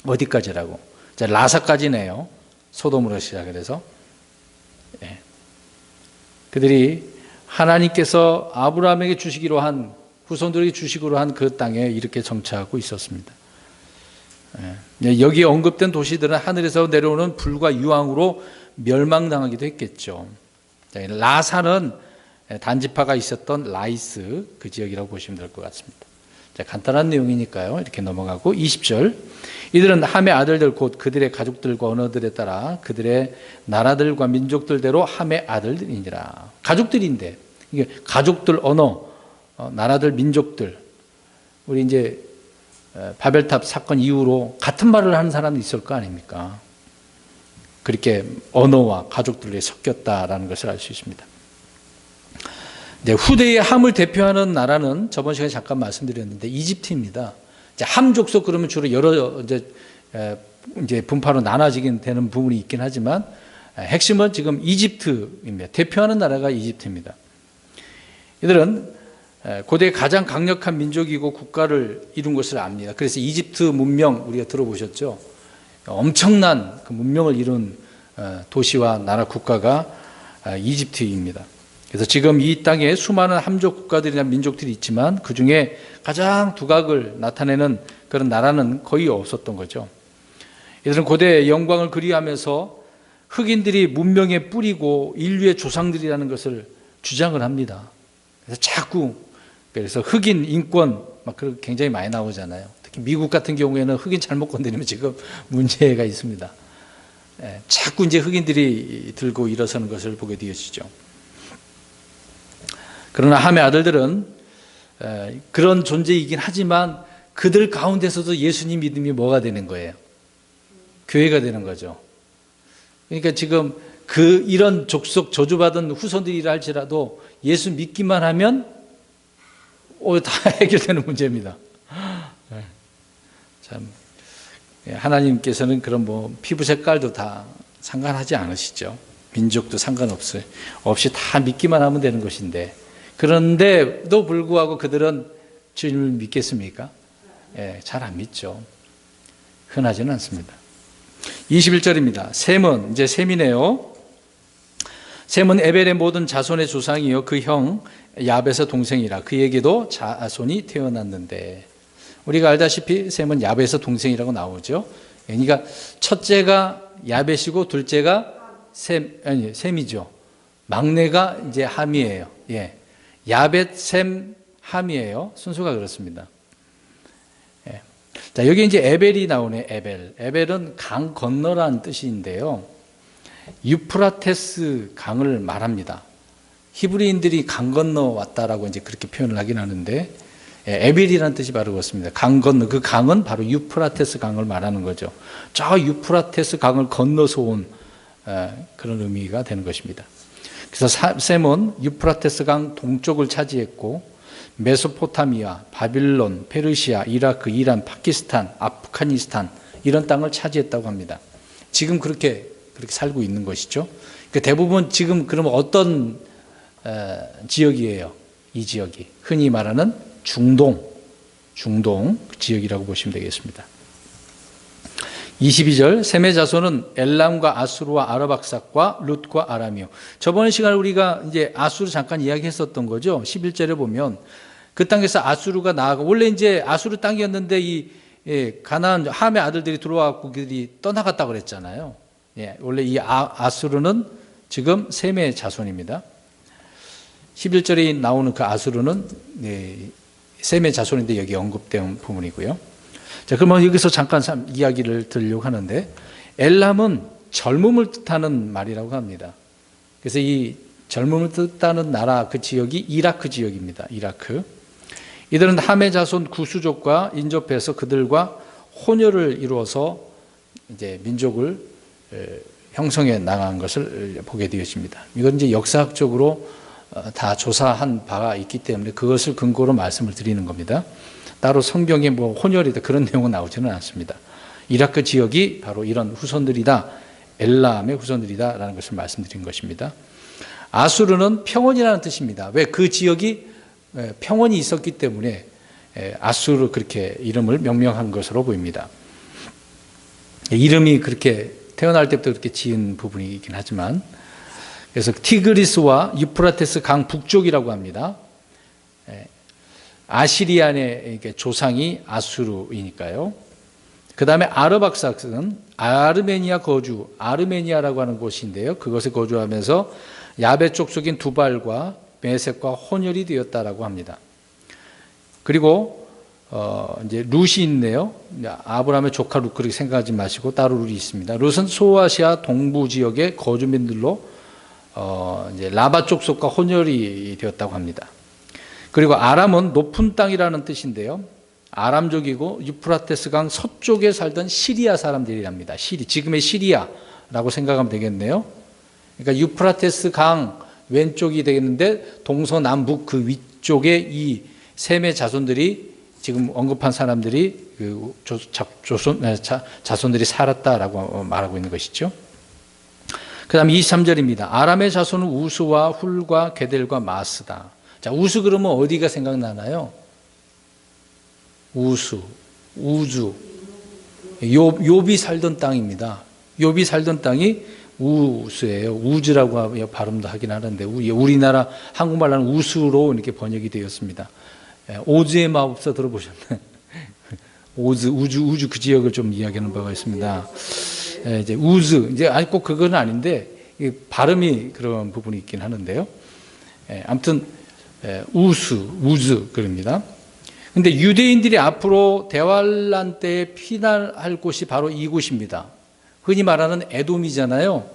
[SPEAKER 1] 어디까지라고? 자, 라사까지네요. 소돔으로 시작을 해서. 예. 그들이 하나님께서 아브라함에게 주시기로 한, 후손들에게 주시기로 한 그 땅에 이렇게 정착하고 있었습니다. 여기 언급된 도시들은 하늘에서 내려오는 불과 유황으로 멸망당하기도 했겠죠. 라사는 단지파가 있었던 라이스, 그 지역이라고 보시면 될 것 같습니다. 자, 간단한 내용이니까요. 이렇게 넘어가고 20절. 이들은 함의 아들들 곧 그들의 가족들과 언어들에 따라 그들의 나라들과 민족들대로 함의 아들들이니라. 가족들인데, 이게 가족들 언어, 나라들 민족들. 우리 이제 바벨탑 사건 이후로 같은 말을 하는 사람이 있을 거 아닙니까? 그렇게 언어와 가족들이 섞였다라는 것을 알 수 있습니다. 네, 후대의 함을 대표하는 나라는 저번 시간에 잠깐 말씀드렸는데 이집트입니다. 함 족속 그러면 주로 여러 이제 분파로 나눠지긴 되는 부분이 있긴 하지만 핵심은 지금 이집트입니다. 대표하는 나라가 이집트입니다. 이들은 고대 가장 강력한 민족이고 국가를 이룬 것을 압니다. 그래서 이집트 문명 우리가 들어보셨죠? 엄청난 그 문명을 이룬 도시와 나라 국가가 이집트입니다. 그래서 지금 이 땅에 수많은 함족 국가들이나 민족들이 있지만 그중에 가장 두각을 나타내는 그런 나라는 거의 없었던 거죠. 이들은 고대의 영광을 그리하면서 흑인들이 문명의 뿌리고 인류의 조상들이라는 것을 주장을 합니다. 그래서 흑인 인권 막 굉장히 많이 나오잖아요. 특히 미국 같은 경우에는 흑인 잘못 건드리면 지금 문제가 있습니다. 자꾸 이제 흑인들이 들고 일어서는 것을 보게 되어지죠. 그러나 함의 아들들은 그런 존재이긴 하지만 그들 가운데서도 예수님 믿음이 뭐가 되는 거예요? 교회가 되는 거죠. 그러니까 지금 이런 족속 저주받은 후손들이라 할지라도 예수 믿기만 하면 다 해결되는 문제입니다. 참 하나님께서는 그런 피부 색깔도 다 상관하지 않으시죠. 민족도 상관없어요. 없이 다 믿기만 하면 되는 것인데, 그런데도 불구하고 그들은 주님을 믿겠습니까? 잘 안 믿죠. 흔하지는 않습니다. 21절입니다. 셈은, 이제 셈이네요. 셈은 에벨의 모든 자손의 조상이요 그 형 야벳의 동생이라. 그에게도 자손이 태어났는데, 우리가 알다시피 셈은 야벳의 동생이라고 나오죠. 그러니까 첫째가 야벳이고 둘째가 셈이죠. 막내가 이제 함이에요. 야벳, 셈, 함이에요. 순서가 그렇습니다. 자, 여기 이제 에벨이 나오네. 에벨은 강 건너라는 뜻인데요. 유프라테스 강을 말합니다. 히브리인들이 강 건너 왔다라고 이제 그렇게 표현을 하긴 하는데, 에벨이라는 뜻이 바로 그렇습니다. 강 건너, 그 강은 바로 유프라테스 강을 말하는 거죠. 저 유프라테스 강을 건너서 온 그런 의미가 되는 것입니다. 그래서 셈은 유프라테스 강 동쪽을 차지했고 메소포타미아, 바빌론, 페르시아, 이라크, 이란, 파키스탄, 아프가니스탄 이런 땅을 차지했다고 합니다. 지금 그렇게 살고 있는 것이죠. 그러니까 대부분 지금 그러면 어떤 지역이에요? 이 지역이 흔히 말하는 중동 지역이라고 보시면 되겠습니다. 22절 셈의 자손은 엘람과 아수르와 아르박삭과 룻과 아람이요. 저번 시간에 우리가 이제 아수르 잠깐 이야기했었던 거죠. 11절에 보면 그 땅에서 아수르가 나아가, 원래 이제 아수르 땅이었는데 이 가나안 함의 아들들이 들어와갖고 그들이 떠나갔다고 그랬잖아요. 원래 이 아수르는 지금 셈의 자손입니다. 11절에 나오는 그 아수르는 셈의 자손인데 여기 언급된 부분이고요. 자, 그러면 여기서 잠깐 이야기를 드리려고 하는데, 엘람은 젊음을 뜻하는 말이라고 합니다. 그래서 이 젊음을 뜻하는 나라 그 지역이 이라크 지역입니다. 이라크. 이들은 함의 자손 구수족과 인접해서 그들과 혼혈을 이루어서 이제 민족을 형성해 나간 것을 보게 되었습니다. 이건 이제 역사학적으로 다 조사한 바가 있기 때문에 그것을 근거로 말씀을 드리는 겁니다. 따로 성경에 뭐 혼혈이다 그런 내용은 나오지는 않습니다. 이라크 지역이 바로 이런 후손들이다, 엘람의 후손들이다라는 것을 말씀드린 것입니다. 아수르는 평원이라는 뜻입니다. 왜? 그 지역이 평원이 있었기 때문에 아수르 그렇게 이름을 명명한 것으로 보입니다. 이름이 그렇게 태어날 때부터 그렇게 지은 부분이 있긴 하지만, 그래서 티그리스와 유프라테스 강 북쪽이라고 합니다. 아시리안의 조상이 아수르이니까요. 그 다음에 아르박삭스는 아르메니아 거주, 아르메니아라고 하는 곳인데요. 그것에 거주하면서 야베 족속인 두발과 메섹과 혼혈이 되었다라고 합니다. 그리고 이제 룻이 있네요. 아브라함의 조카 룻 그렇게 생각하지 마시고 따로 룻이 있습니다. 룻은 소아시아 동부 지역의 거주민들로 이제 라바 족속과 혼혈이 되었다고 합니다. 그리고 아람은 높은 땅이라는 뜻인데요. 아람족이고 유프라테스 강 서쪽에 살던 시리아 사람들이랍니다. 지금의 시리아라고 생각하면 되겠네요. 그러니까 유프라테스 강 왼쪽이 되겠는데 동서남북 그 위쪽에 이 셈의 자손들이 지금 언급한 사람들이 그 자손들이 살았다라고 말하고 있는 것이죠. 그 다음 23절입니다. 아람의 자손은 우스와 훌과 게델과 마스다. 자, 우스 그러면 어디가 생각나나요? 우주. 욥이 살던 땅입니다. 욥이 살던 땅이 우스예요. 우즈라고 발음도 하긴 하는데 우리나라 한국말로는 우수로 이렇게 번역이 되었습니다. 오즈의 마법사 들어보셨나요? 우주 그 지역을 좀 이야기하는 바가 있습니다. 이제 우즈 이제 아니 꼭 그건 아닌데 발음이 그런 부분이 있긴 하는데요. 아무튼 우즈 그럽니다. 근데 유대인들이 앞으로 대환란 때에 피난할 곳이 바로 이곳입니다. 흔히 말하는 에돔이잖아요.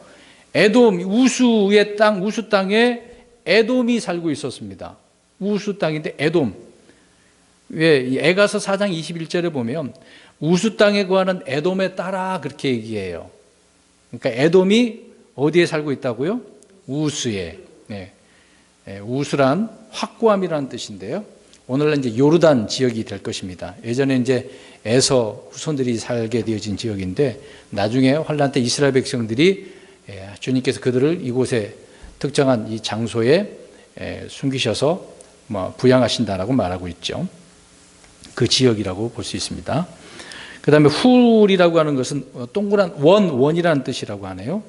[SPEAKER 1] 에돔, 우수의 땅, 우수 땅에 에돔이 살고 있었습니다. 우수 땅인데 에돔. 왜? 에가서 4장 21절에 보면 우수 땅에 거하는 에돔에 따라 그렇게 얘기해요. 그러니까 에돔이 어디에 살고 있다고요? 우수에. 네. 우수란 확고함이라는 뜻인데요. 오늘은 이제 요르단 지역이 될 것입니다. 예전에 이제 에서 후손들이 살게 되어진 지역인데 나중에 환란 때 이스라엘 백성들이 주님께서 그들을 이곳에 특정한 이 장소에 숨기셔서 부양하신다라고 말하고 있죠. 그 지역이라고 볼 수 있습니다. 그 다음에 훌이라고 하는 것은 동그란 원이라는 뜻이라고 하네요.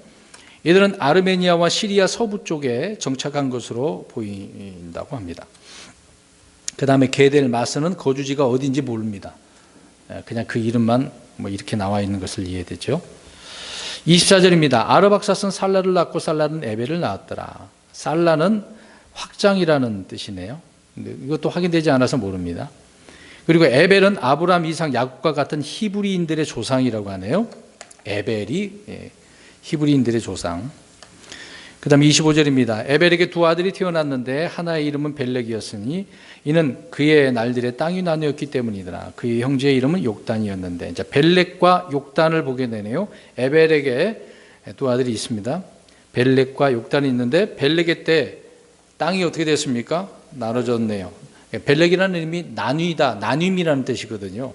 [SPEAKER 1] 이들은 아르메니아와 시리아 서부 쪽에 정착한 것으로 보인다고 합니다. 그 다음에 게델 마스는 거주지가 어딘지 모릅니다. 그냥 그 이름만 이렇게 나와 있는 것을 이해되죠. 24절입니다. 아르박사스는 살라를 낳고 살라는 에벨을 낳았더라. 살라는 확장이라는 뜻이네요. 근데 이것도 확인되지 않아서 모릅니다. 그리고 에벨은 아브라함, 이삭, 야곱과 같은 히브리인들의 조상이라고 하네요. 에벨이 히브리인들의 조상. 그 다음 25절입니다. 에벨에게 두 아들이 태어났는데 하나의 이름은 벨렉이었으니 이는 그의 날들의 땅이 나누었기 때문이더라. 그의 형제의 이름은 욕단이었는데, 이제 벨렉과 욕단을 보게 되네요. 에벨에게 두 아들이 있습니다. 벨렉과 욕단이 있는데 벨렉의 때 땅이 어떻게 됐습니까? 나눠졌네요. 벨렉이라는 이름이 나뉘다, 나눔이라는 뜻이거든요.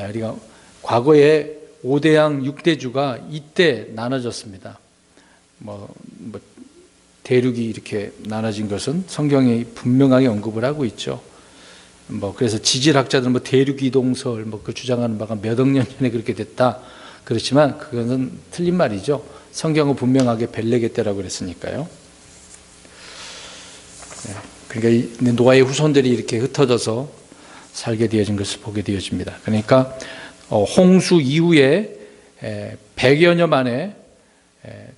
[SPEAKER 1] 우리가 과거에 5대양 6대주가 이때 나눠졌습니다. 대륙이 이렇게 나눠진 것은 성경이 분명하게 언급을 하고 있죠. 그래서 지질학자들은 대륙 이동설 그 주장하는 바가 몇 억 년 전에 그렇게 됐다. 그렇지만 그것은 틀린 말이죠. 성경은 분명하게 벨렉의 때라고 그랬으니까요. 그러니까 노아의 후손들이 이렇게 흩어져서 살게 되어진 것을 보게 되어집니다. 그러니까 홍수 이후에 100여 년 만에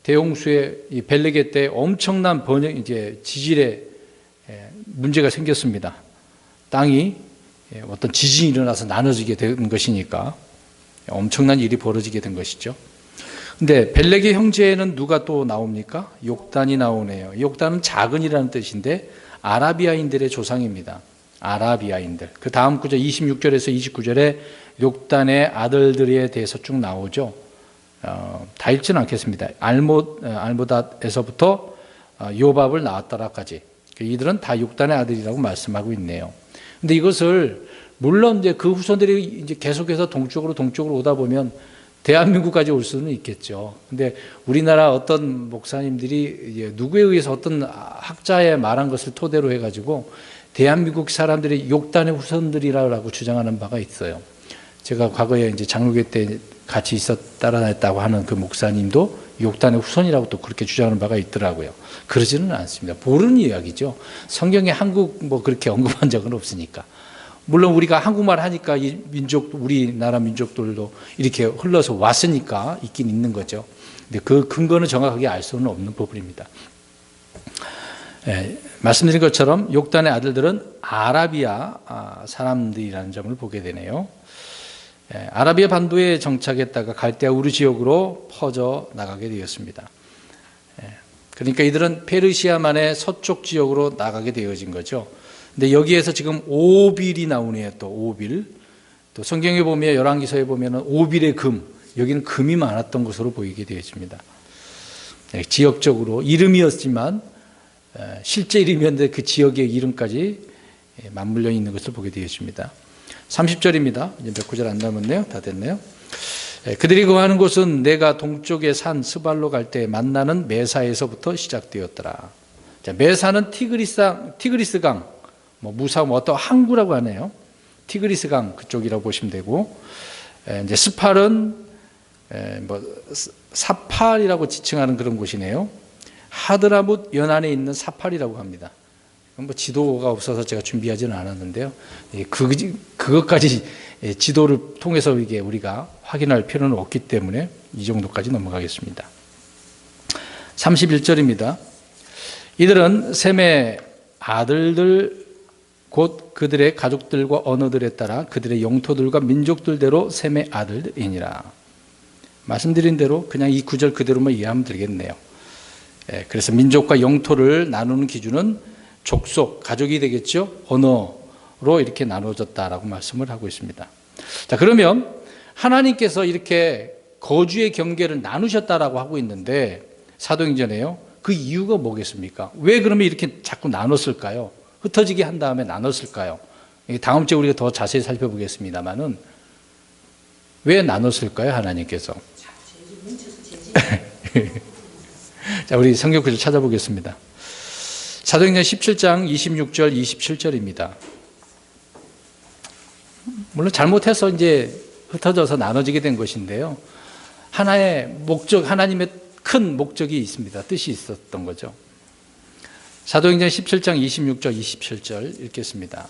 [SPEAKER 1] 대홍수의 이 벨렉의 때 엄청난 지질에 문제가 생겼습니다. 땅이 어떤 지진이 일어나서 나눠지게 된 것이니까 엄청난 일이 벌어지게 된 것이죠. 근데 벨렉의 형제에는 누가 또 나옵니까? 욕단이 나오네요. 욕단은 작은이라는 뜻인데 아라비아인들의 조상입니다. 아라비아인들. 그 다음 구절 26절에서 29절에 욕단의 아들들에 대해서 쭉 나오죠. 다 읽지는 않겠습니다. 알모닷에서부터 요밥을 낳았다라까지. 이들은 다 욕단의 아들이라고 말씀하고 있네요. 근데 이것을 물론 이제 그 후손들이 이제 계속해서 동쪽으로 오다 보면 대한민국까지 올 수는 있겠죠. 근데 우리나라 어떤 목사님들이 누구에 의해서 어떤 학자의 말한 것을 토대로 해가지고 대한민국 사람들이 욕단의 후손들이라고 주장하는 바가 있어요. 제가 과거에 이제 장로교 때 같이 따라다녔다고 하는 그 목사님도 욕단의 후손이라고 또 그렇게 주장하는 바가 있더라고요. 그러지는 않습니다. 모르는 이야기죠. 성경에 한국 뭐 그렇게 언급한 적은 없으니까. 물론 우리가 한국말 하니까 이 민족, 우리나라 민족들도 이렇게 흘러서 왔으니까 있긴 있는 거죠. 근데 그 근거는 정확하게 알 수는 없는 부분입니다. 말씀드린 것처럼 욕단의 아들들은 아라비아 사람들이라는 점을 보게 되네요. 아라비아 반도에 정착했다가 갈대아 우르 지역으로 퍼져 나가게 되었습니다. 그러니까 이들은 페르시아만의 서쪽 지역으로 나가게 되어진 거죠. 근데 여기에서 지금 오빌이 나오네요. 또 오빌. 또 성경에 보면 열왕기서에 보면은 오빌의 금, 여기는 금이 많았던 것으로 보이게 되어집니다. 지역적으로 이름이었지만 실제 이름이었는데 그 지역의 이름까지 맞물려 있는 것을 보게 되어집니다. 30절입니다. 이제 몇 구절 안 남았네요. 다 됐네요. 그들이 거하는 곳은 내가 동쪽의 산 스발로 갈 때 만나는 메사에서부터 시작되었더라. 자, 메사는 티그리스 강, 무사 어떤 항구라고 하네요. 티그리스 강 그쪽이라고 보시면 되고, 이제 스팔은 사팔이라고 지칭하는 그런 곳이네요. 하드라뭇 연안에 있는 사팔이라고 합니다. 지도가 없어서 제가 준비하지는 않았는데요. 그것까지 지도를 통해서 이게 우리가 확인할 필요는 없기 때문에 이 정도까지 넘어가겠습니다. 31절입니다. 이들은 셈의 아들들 곧 그들의 가족들과 언어들에 따라 그들의 영토들과 민족들대로 셈의 아들이니라. 말씀드린 대로 그냥 이 구절 그대로만 이해하면 되겠네요. 그래서 민족과 영토를 나누는 기준은 족속, 가족이 되겠죠. 언어로 이렇게 나눠졌다라고 말씀을 하고 있습니다. 자, 그러면 하나님께서 이렇게 거주의 경계를 나누셨다라고 하고 있는데 사도행전에요. 그 이유가 뭐겠습니까? 왜 그러면 이렇게 자꾸 나눴을까요? 흩어지게 한 다음에 나눴을까요? 다음 주에 우리가 더 자세히 살펴보겠습니다만은 왜 나눴을까요? 하나님께서. 자, 우리 성경 구절 찾아보겠습니다. 사도행전 17장 26절 27절입니다. 물론 잘못해서 이제 흩어져서 나눠지게 된 것인데요. 하나의 목적, 하나님의 큰 목적이 있습니다. 뜻이 있었던 거죠. 사도행전 17장 26절 27절 읽겠습니다.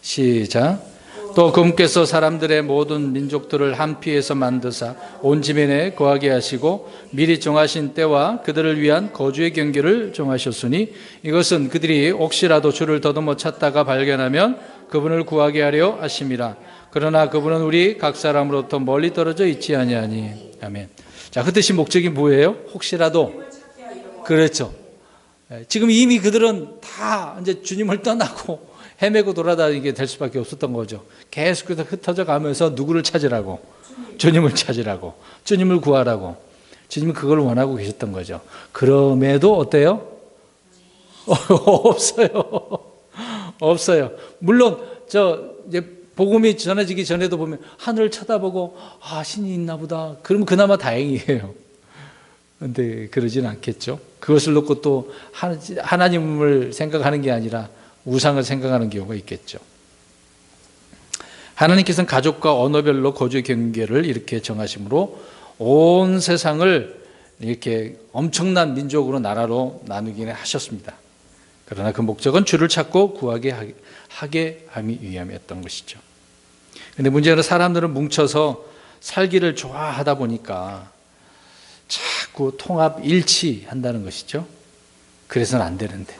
[SPEAKER 1] 시작. 또 그분께서 사람들의 모든 민족들을 한 피에서 만드사 온 지면에 거하게 하시고 미리 정하신 때와 그들을 위한 거주의 경계를 정하셨으니 이것은 그들이 혹시라도 주를 더듬어 찾다가 발견하면 그분을 구하게 하려 하심이라. 그러나 그분은 우리 각 사람으로부터 멀리 떨어져 있지 아니하니. 아멘. 자, 그 뜻이 목적이 뭐예요? 혹시라도. 그렇죠. 지금 이미 그들은 다 이제 주님을 떠나고 헤매고 돌아다니게 될 수밖에 없었던 거죠. 계속해서 흩어져 가면서 누구를 찾으라고? 주님을 찾으라고. 주님을 구하라고. 주님은 그걸 원하고 계셨던 거죠. 그럼에도 어때요? 없어요. 없어요. 물론 이제 복음이 전해지기 전에도 보면 하늘을 쳐다보고 신이 있나 보다. 그러면 그나마 다행이에요. 그런데 그러진 않겠죠. 그것을 놓고 또 하나님을 생각하는 게 아니라 우상을 생각하는 경우가 있겠죠. 하나님께서는 가족과 언어별로 거주의 경계를 이렇게 정하심으로 온 세상을 이렇게 엄청난 민족으로 나라로 나누기는 하셨습니다. 그러나 그 목적은 주를 찾고 구하게 하게 하기 위함이었던 것이죠. 그런데 문제는 사람들은 뭉쳐서 살기를 좋아하다 보니까 자꾸 통합 일치한다는 것이죠. 그래서는 안 되는데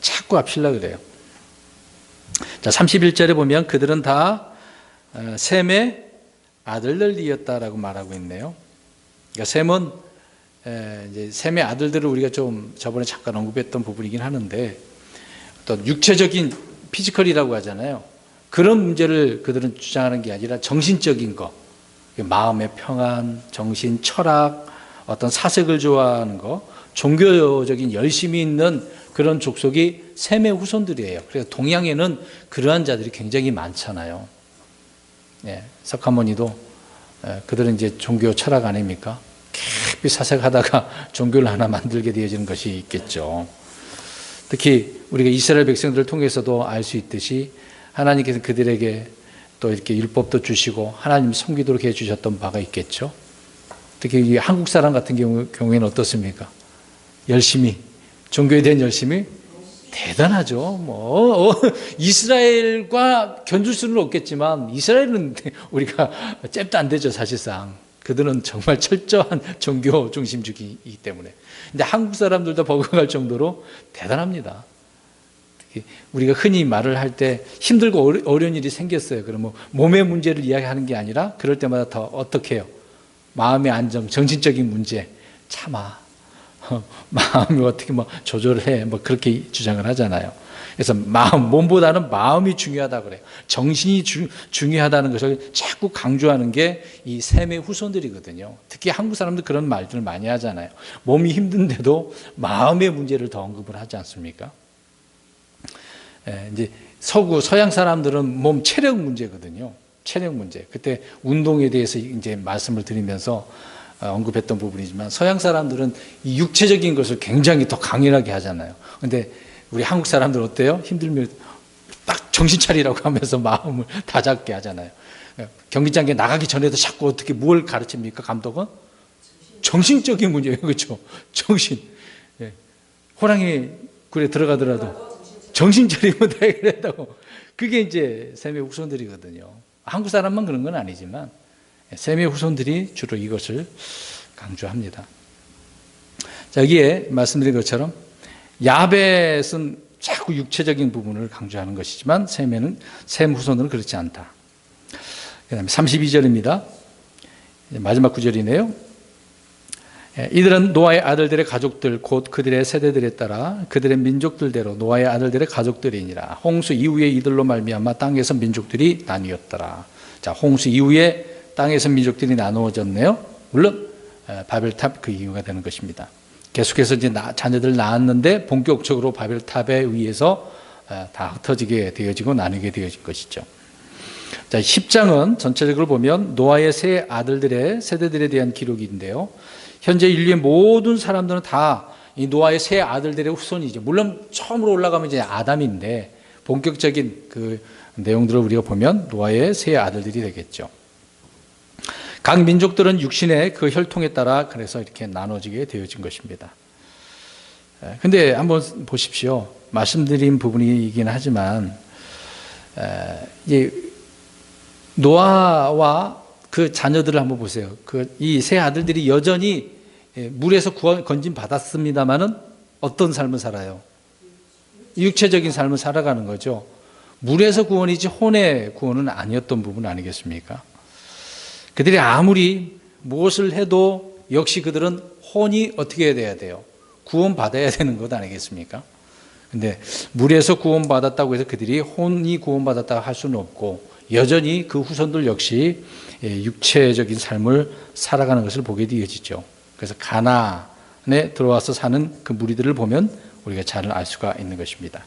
[SPEAKER 1] 자꾸 합치려고 그래요. 자, 31절에 보면 그들은 다 셈의 아들들이었다라고 말하고 있네요. 그러니까 셈은 이제 셈의 아들들을 우리가 좀 저번에 잠깐 언급했던 부분이긴 하는데 어떤 육체적인 피지컬이라고 하잖아요. 그런 문제를 그들은 주장하는 게 아니라 정신적인 거, 마음의 평안, 정신, 철학, 어떤 사색을 좋아하는 거, 종교적인 열심이 있는 그런 족속이 셈의 후손들이에요. 그래서 동양에는 그러한 자들이 굉장히 많잖아요. 석가모니도 그들은 이제 종교 철학 아닙니까? 깊이 사색하다가 종교를 하나 만들게 되어지는 것이 있겠죠. 특히 우리가 이스라엘 백성들을 통해서도 알 수 있듯이 하나님께서 그들에게 또 이렇게 율법도 주시고 하나님 섬기도록 해주셨던 바가 있겠죠. 특히 한국 사람 같은 경우에는 어떻습니까? 열심히, 종교에 대한 열심이 대단하죠. 이스라엘과 견줄 수는 없겠지만 이스라엘은 우리가 잽도 안 되죠, 사실상. 그들은 정말 철저한 종교 중심주의이기 때문에. 근데 한국 사람들도 버거워할 정도로 대단합니다. 특히 우리가 흔히 말을 할 때 힘들고 어려운 일이 생겼어요. 그러면 몸의 문제를 이야기하는 게 아니라 그럴 때마다 더 어떻게 해요? 마음의 안정, 정신적인 문제, 참아. 마음이 어떻게 조절해, 그렇게 주장을 하잖아요. 그래서 몸보다는 마음이 중요하다 그래요. 정신이 중요하다는 것을 자꾸 강조하는 게 이 셈의 후손들이거든요. 특히 한국 사람들 그런 말들을 많이 하잖아요. 몸이 힘든데도 마음의 문제를 더 언급을 하지 않습니까? 이제 서양 사람들은 몸 체력 문제거든요. 체력 문제. 그때 운동에 대해서 이제 말씀을 드리면서 언급했던 부분이지만 서양 사람들은 이 육체적인 것을 굉장히 더 강인하게 하잖아요. 근데 우리 한국 사람들 어때요? 힘들면 딱 정신 차리라고 하면서 마음을 다잡게 하잖아요. 경기장에 나가기 전에도 자꾸 어떻게 뭘 가르칩니까? 감독은? 정신적인 문제예요. 그렇죠? 정신. 호랑이 굴에 들어가더라도 정신 차리면 다 해결했다고. 그게 이제 셈의 후손들이거든요. 한국 사람만 그런 건 아니지만 셈의 후손들이 주로 이것을 강조합니다. 자, 여기에 말씀드린 것처럼 야벳은 자꾸 육체적인 부분을 강조하는 것이지만 셈 후손들은 그렇지 않다. 그 다음에 32절입니다. 마지막 구절이네요. 이들은 노아의 아들들의 가족들 곧 그들의 세대들에 따라 그들의 민족들대로 노아의 아들들의 가족들이니라. 홍수 이후에 이들로 말미암아 땅에서 민족들이 나뉘었더라. 자, 홍수 이후에 땅에서 민족들이 나누어졌네요. 물론 바벨탑 그 이유가 되는 것입니다. 계속해서 이제 자녀들 낳았는데 본격적으로 바벨탑에 의해서 다 흩어지게 되어지고 나누게 되어진 것이죠. 자, 10장은 전체적으로 보면 노아의 세 아들들의 세대들에 대한 기록인데요. 현재 인류의 모든 사람들은 다 이 노아의 세 아들들의 후손이죠. 물론 처음으로 올라가면 이제 아담인데 본격적인 그 내용들을 우리가 보면 노아의 세 아들들이 되겠죠. 각 민족들은 육신의 그 혈통에 따라 그래서 이렇게 나눠지게 되어진 것입니다. 근데 한번 보십시오. 말씀드린 부분이긴 하지만 노아와 그 자녀들을 한번 보세요. 이 세 아들들이 여전히 물에서 건진 받았습니다만은 어떤 삶을 살아요? 육체적인 삶을 살아가는 거죠. 물에서 구원이지 혼의 구원은 아니었던 부분 아니겠습니까? 그들이 아무리 무엇을 해도 역시 그들은 혼이 어떻게 돼야 돼요? 구원받아야 되는 것 아니겠습니까? 근데 물에서 구원받았다고 해서 그들이 혼이 구원받았다고 할 수는 없고 여전히 그 후손들 역시 육체적인 삶을 살아가는 것을 보게 되어지죠. 그래서 가나안에 들어와서 사는 그 무리들을 보면 우리가 잘 알 수가 있는 것입니다.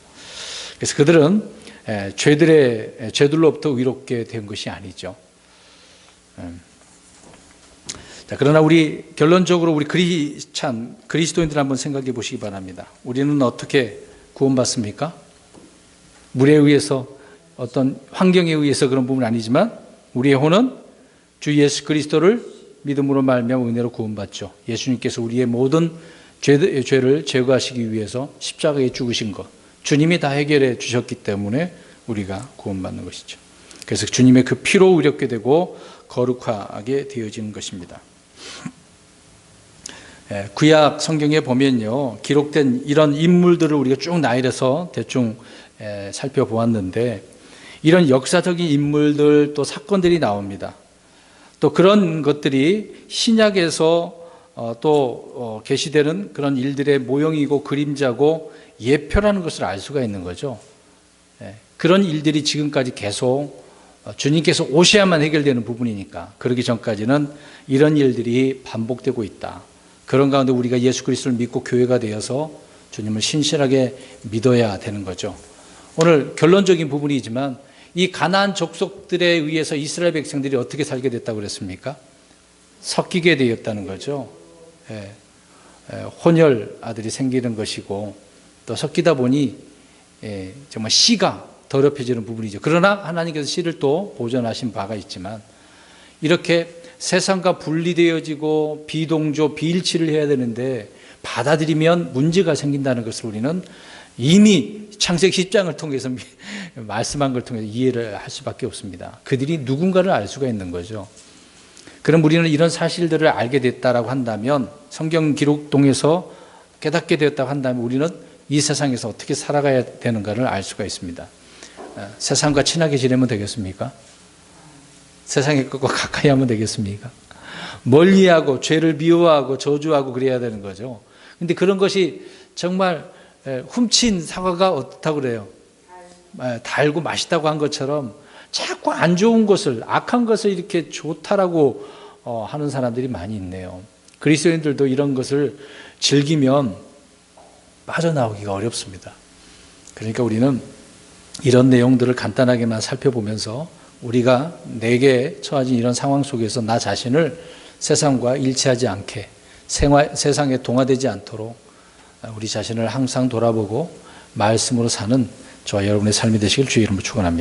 [SPEAKER 1] 그래서 그들은 죄들로부터 의롭게 된 것이 아니죠. 자, 그러나 우리 결론적으로 우리 그리스도인들 한번 생각해 보시기 바랍니다. 우리는 어떻게 구원받습니까? 물에 의해서 어떤 환경에 의해서 그런 부분은 아니지만 우리의 혼은 주 예수 그리스도를 믿음으로 말미암아 은혜로 구원받죠. 예수님께서 우리의 모든 죄를 제거하시기 위해서 십자가에 죽으신 것, 주님이 다 해결해 주셨기 때문에 우리가 구원받는 것이죠. 그래서 주님의 그 피로 의롭게 되고 거룩하게 되어지는 것입니다. 구약 성경에 보면요, 기록된 이런 인물들을 우리가 쭉 나열해서 대충 살펴보았는데 이런 역사적인 인물들 또 사건들이 나옵니다. 또 그런 것들이 신약에서 또 계시되는 그런 일들의 모형이고 그림자고 예표라는 것을 알 수가 있는 거죠. 그런 일들이 지금까지 계속 주님께서 오셔야만 해결되는 부분이니까 그러기 전까지는 이런 일들이 반복되고 있다. 그런 가운데 우리가 예수 그리스도를 믿고 교회가 되어서 주님을 신실하게 믿어야 되는 거죠. 오늘 결론적인 부분이지만 이 가나안 족속들에 의해서 이스라엘 백성들이 어떻게 살게 됐다고 그랬습니까? 섞이게 되었다는 거죠. 혼혈 아들이 생기는 것이고 또 섞이다 보니 정말 씨가 더럽혀지는 부분이죠. 그러나 하나님께서 씨를 또 보존하신 바가 있지만 이렇게 세상과 분리되어지고 비동조, 비일치를 해야 되는데 받아들이면 문제가 생긴다는 것을 우리는 이미 창세기 10장을 통해서 말씀한 걸 통해서 이해를 할 수밖에 없습니다. 그들이 누군가를 알 수가 있는 거죠. 그럼 우리는 이런 사실들을 알게 됐다라고 한다면 성경 기록 통해서 깨닫게 되었다고 한다면 우리는 이 세상에서 어떻게 살아가야 되는가를 알 수가 있습니다. 세상과 친하게 지내면 되겠습니까? 세상의 것과 가까이 하면 되겠습니까? 멀리하고 죄를 미워하고 저주하고 그래야 되는 거죠. 그런데 그런 것이 정말 훔친 사과가 어떻다고 그래요? 달고 맛있다고 한 것처럼 자꾸 안 좋은 것을, 악한 것을 이렇게 좋다라고 하는 사람들이 많이 있네요. 그리스도인들도 이런 것을 즐기면 빠져나오기가 어렵습니다. 그러니까 우리는 이런 내용들을 간단하게만 살펴보면서 우리가 내게 처해진 이런 상황 속에서 나 자신을 세상과 일치하지 않게 세상에 동화되지 않도록 우리 자신을 항상 돌아보고 말씀으로 사는 저와 여러분의 삶이 되시길 주의 이름으로 축원합니다.